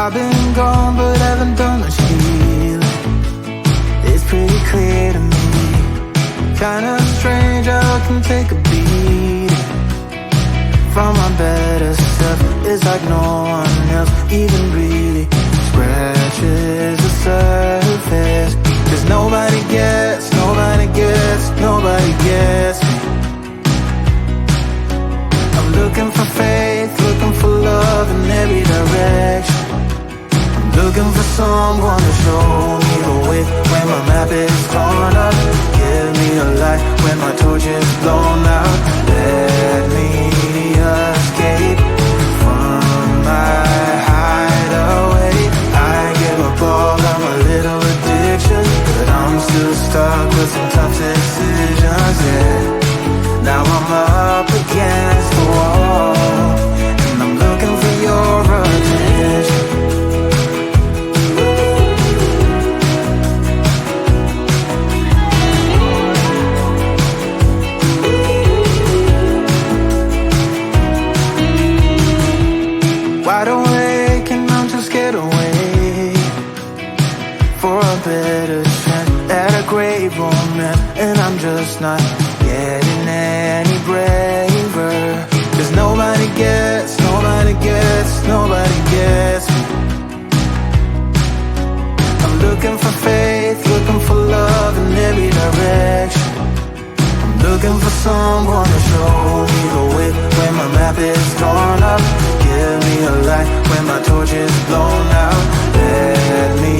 I've been gone but haven't done much healing. It's pretty clear to me. Kinda strange how I can take a beating from my better self. It's like no one else even really scratches the surface. Cause nobody gets, nobody gets, nobody gets me. I'm looking for faith, looking for love in every direction. I'm looking for someone to show me the way when my map is torn up. Give me a light when my torch is blown out. Let me escape from my hideaway. I give up all of my little addictions, but I'm still stuck with some tough decisions, yeah. Now I'm up against the wall, and I'm looking for your attention. Wide awake and I'm just scared away for a better chance at a great romance, and I'm just not getting any braver. Cause nobody gets, nobody gets, nobody gets me. I'm looking for faith, looking for love in every direction. I'm looking for someone to show me the way when my map is torn up. Give me a light when my torch is blown out. Let me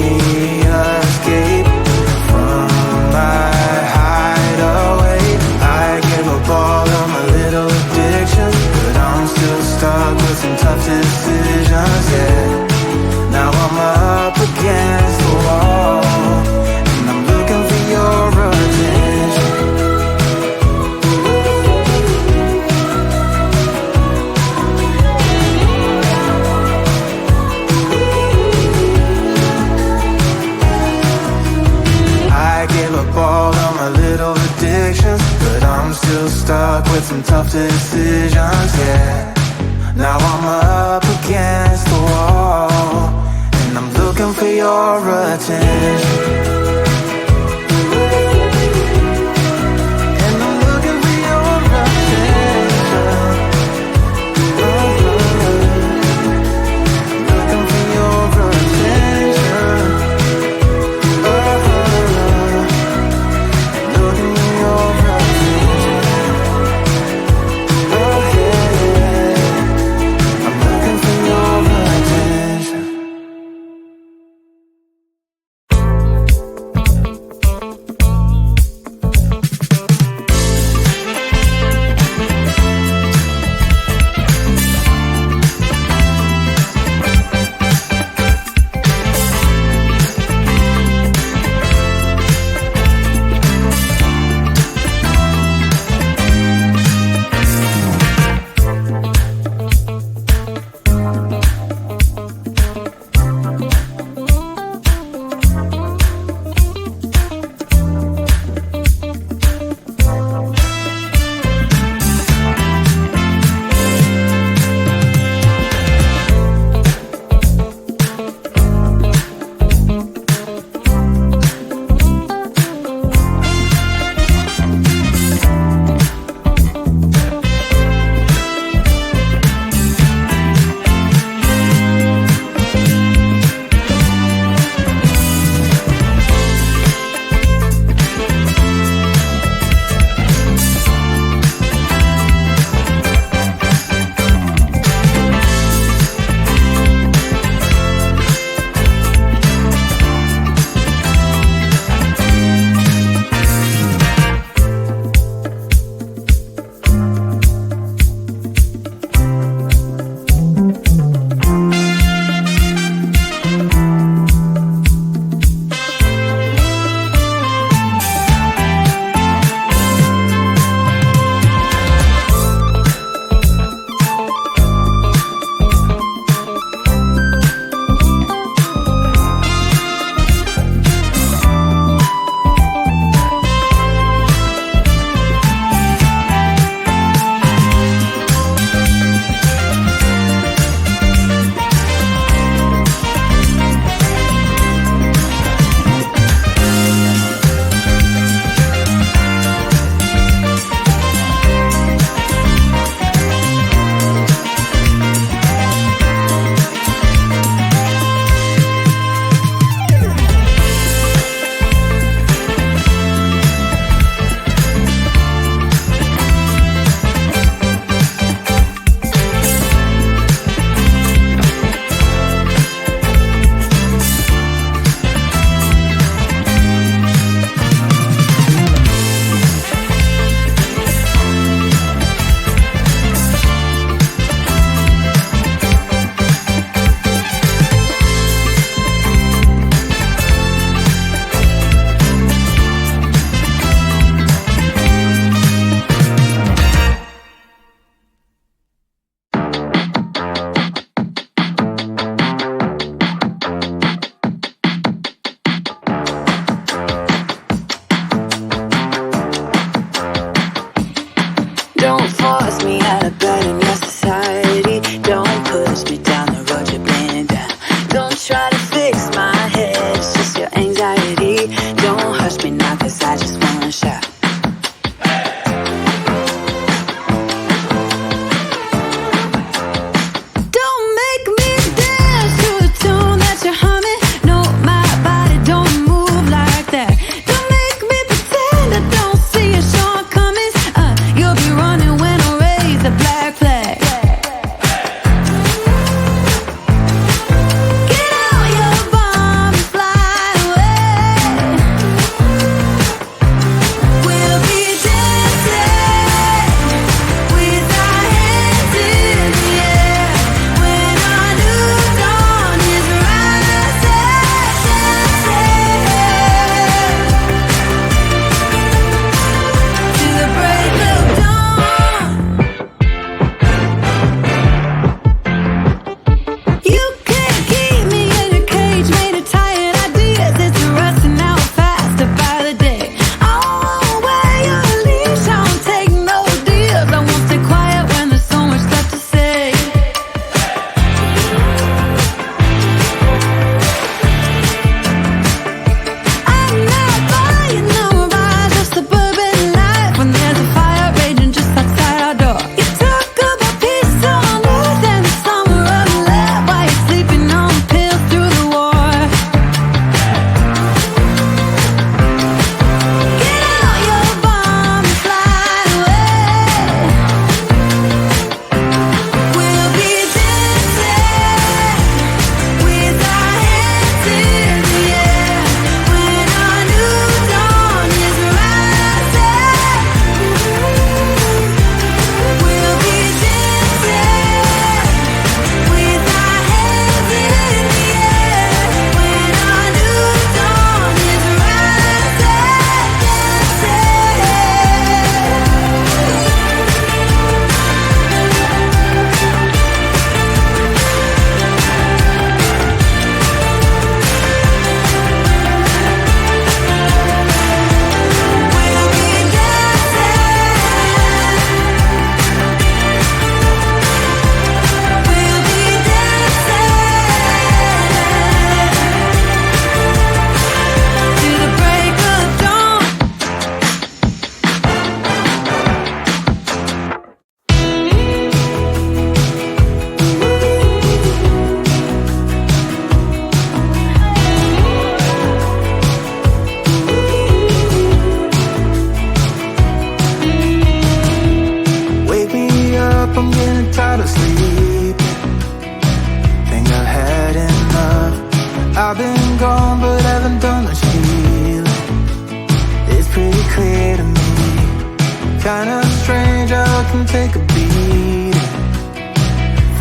escape from my hideaway. I give up all of my little addictions, but I'm still stuck with some tough decisions, yeah. Now I'm up against the wall, and I'm looking for your attention. I give up all of my little addictions, but I'm still stuck with some tough decisions, yeah. Now I'm up against the wall, and I'm looking for your attention. And I'm looking for your attention. Looking for your attention. Looking for your attention. Oh yeah, I'm looking for your attention.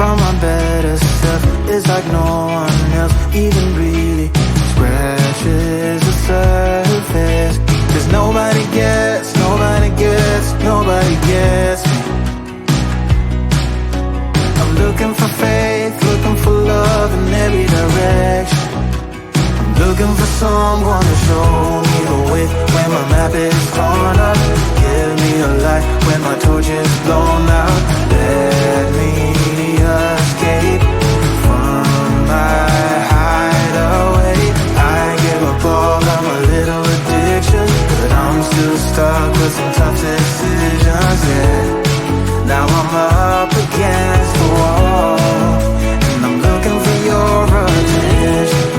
from my better self is like no one else even really scratches the surface. 'Cause nobody gets, nobody gets, nobody gets me. I'm looking for faith, looking for love in every direction. I'm looking for someone to show me the way when my map is torn up. Give me a light when my torch is blown out. Let me escape from my hideaway. I give up all of my little addictions, but I'm still stuck with some tough decisions, yeah. Now I'm up against the wall, and I'm looking for your attention.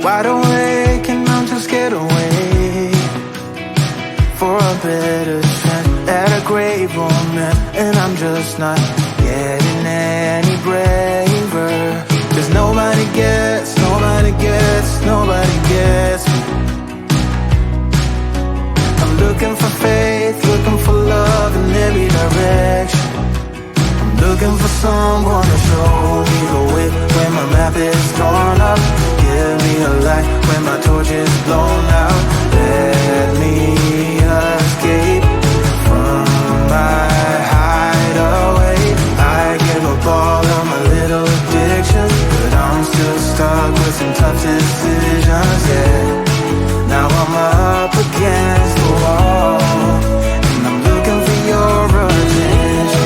Wide awake and I'm just scared away for a better chance at a great romance, and I'm just not getting any braver. 'Cause nobody gets, nobody gets, nobody gets me. I'm looking for faith, looking for love in every direction. I'm looking for someone to show me the way when my map is torn up. Give me a light when my torch is blown out. Let me escape from my hideaway. I give up all of my little addictions, but I'm still stuck with some tough decisions, yeah. Now I'm up against the wall, and I'm looking for your attention.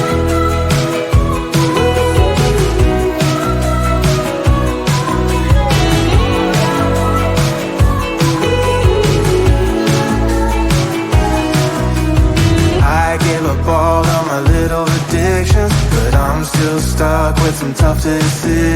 All of my little addictions, but I'm still stuck with some tough decisions.